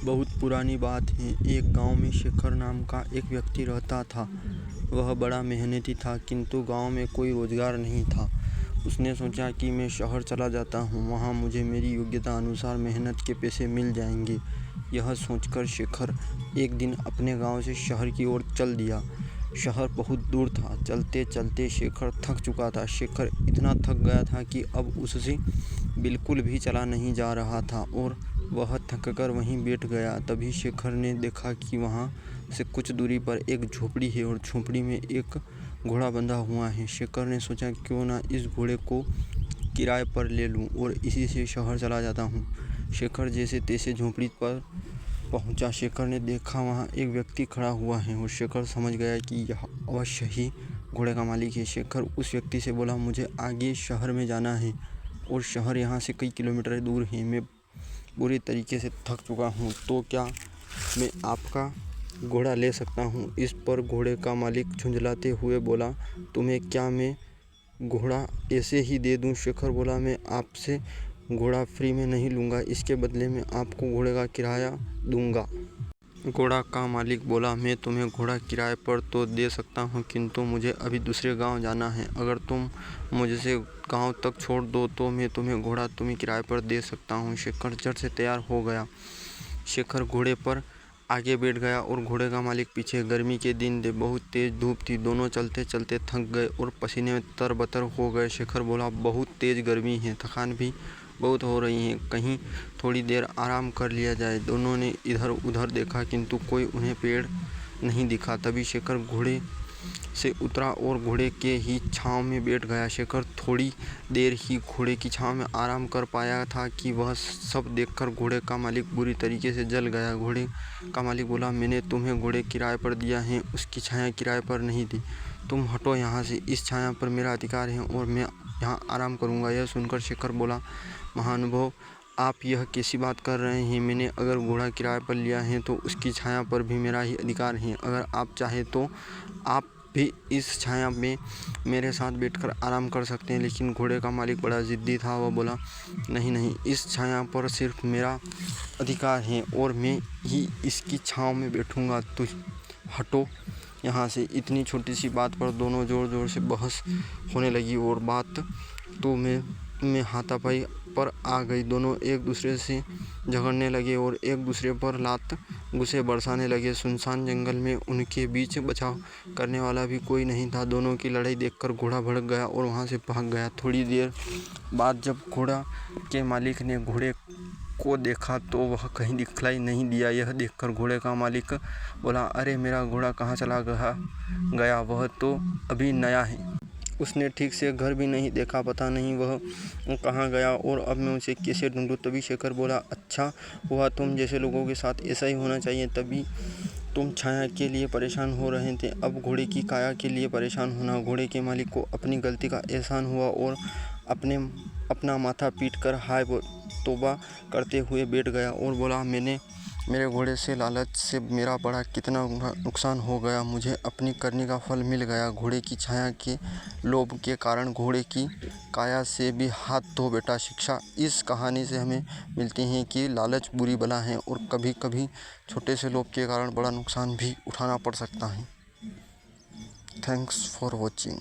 बहुत पुरानी बात है। एक गांव में शेखर नाम का एक व्यक्ति रहता था। वह बड़ा मेहनती था, किंतु गांव में कोई रोजगार नहीं था। उसने सोचा कि मैं शहर चला जाता हूँ, वहाँ मुझे मेरी योग्यता अनुसार मेहनत के पैसे मिल जाएंगे। यह सोचकर शेखर एक दिन अपने गांव से शहर की ओर चल दिया। शहर बहुत दूर था। चलते चलते शेखर थक चुका था। शेखर इतना थक गया था कि अब उससे बिल्कुल भी चला नहीं जा रहा था और वह थककर वहीं बैठ गया। तभी शेखर ने देखा कि वहाँ से कुछ दूरी पर एक झोपड़ी है और झोपड़ी में एक घोड़ा बंधा हुआ है। शेखर ने सोचा, क्यों ना इस घोड़े को किराए पर ले लूँ और इसी से शहर चला जाता हूँ। शेखर जैसे तैसे झोपड़ी पर पहुँचा। शेखर ने देखा वहाँ एक व्यक्ति खड़ा हुआ है और शेखर समझ गया कि यह अवश्य ही घोड़े का मालिक है। शेखर उस व्यक्ति से बोला, मुझे आगे शहर में जाना है और शहर यहाँ से कई किलोमीटर दूर है। मैं बुरी तरीके से थक चुका हूँ, तो क्या मैं आपका घोड़ा ले सकता हूँ? इस पर घोड़े का मालिक झुंझलाते हुए बोला, तुम्हें क्या मैं घोड़ा ऐसे ही दे दूँ? शेखर बोला, मैं आपसे घोड़ा फ्री में नहीं लूँगा, इसके बदले में आपको घोड़े का किराया दूँगा। घोड़ा का मालिक बोला, मैं तुम्हें घोड़ा किराए पर तो दे सकता हूँ, किंतु मुझे अभी दूसरे गांव जाना है। अगर तुम मुझसे गांव तक छोड़ दो तो मैं तुम्हें घोड़ा किराए पर दे सकता हूँ। शेखर झट से तैयार हो गया। शेखर घोड़े पर आगे बैठ गया और घोड़े का मालिक पीछे। गर्मी के दिन थे, बहुत तेज धूप थी। दोनों चलते चलते थक गए और पसीने में तरबतर हो गए। शेखर बोला, बहुत तेज गर्मी है, थकान भी बहुत हो रही है, कहीं थोड़ी देर आराम कर लिया जाए। दोनों ने इधर उधर देखा, किंतु कोई उन्हें पेड़ नहीं दिखा। तभी शेखर घोड़े से उतरा और घोड़े के ही छांव में बैठ गया। शेखर थोड़ी देर ही घोड़े की छांव में आराम कर पाया था कि वह सब देखकर घोड़े का मालिक बुरी तरीके से जल गया। घोड़े का मालिक बोला, मैंने तुम्हें घोड़े किराए पर दिया है, उसकी छाया किराए पर नहीं दी। तुम हटो यहाँ से, इस छाया पर मेरा अधिकार है और मैं यहाँ आराम करूँगा। यह सुनकर शेखर बोला, महानुभाव, आप यह कैसी बात कर रहे हैं? मैंने अगर घोड़ा किराए पर लिया है तो उसकी छाया पर भी मेरा ही अधिकार है। अगर आप चाहे तो आप भी इस छाया में मेरे साथ बैठकर आराम कर सकते हैं। लेकिन घोड़े का मालिक बड़ा ज़िद्दी था। वह बोला, नहीं नहीं, इस छाया पर सिर्फ मेरा अधिकार है और मैं ही इसकी छाँव में बैठूँगा। तो हटो यहाँ से। इतनी छोटी सी बात पर दोनों ज़ोर ज़ोर से बहस होने लगी और बात तो में हाथापाई पर आ गई। दोनों एक दूसरे से झगड़ने लगे और एक दूसरे पर लात घुसे बरसाने लगे। सुनसान जंगल में उनके बीच बचाव करने वाला भी कोई नहीं था। दोनों की लड़ाई देखकर घोड़ा भड़क गया और वहाँ से भाग गया। थोड़ी देर बाद जब घोड़ा के मालिक ने घोड़े को देखा तो वह कहीं दिखलाई नहीं दिया। यह देखकर घोड़े का मालिक बोला, अरे मेरा घोड़ा कहाँ चला गया? वह तो अभी नया है। उसने ठीक से घर भी नहीं देखा, पता नहीं वह कहाँ गया और अब मैं उसे कैसे ढूंढूं? तभी शेखर बोला, अच्छा हुआ तुम जैसे लोगों के साथ ऐसा ही होना चाहिए। तभी तुम छाया के लिए परेशान हो रहे थे, अब घोड़े की काया के लिए परेशान होना। घोड़े के मालिक को अपनी गलती का एहसान हुआ और अपना माथा पीट कर हाय तौबा करते हुए बैठ गया और बोला, मेरे घोड़े से लालच से मेरा बड़ा कितना नुकसान हो गया। मुझे अपनी करनी का फल मिल गया। घोड़े की छाया के लोभ के कारण घोड़े की काया से भी हाथ धो बेटा। शिक्षा इस कहानी से हमें मिलती है कि लालच बुरी बला है और कभी कभी छोटे से लोभ के कारण बड़ा नुकसान भी उठाना पड़ सकता है। Thanks for watching.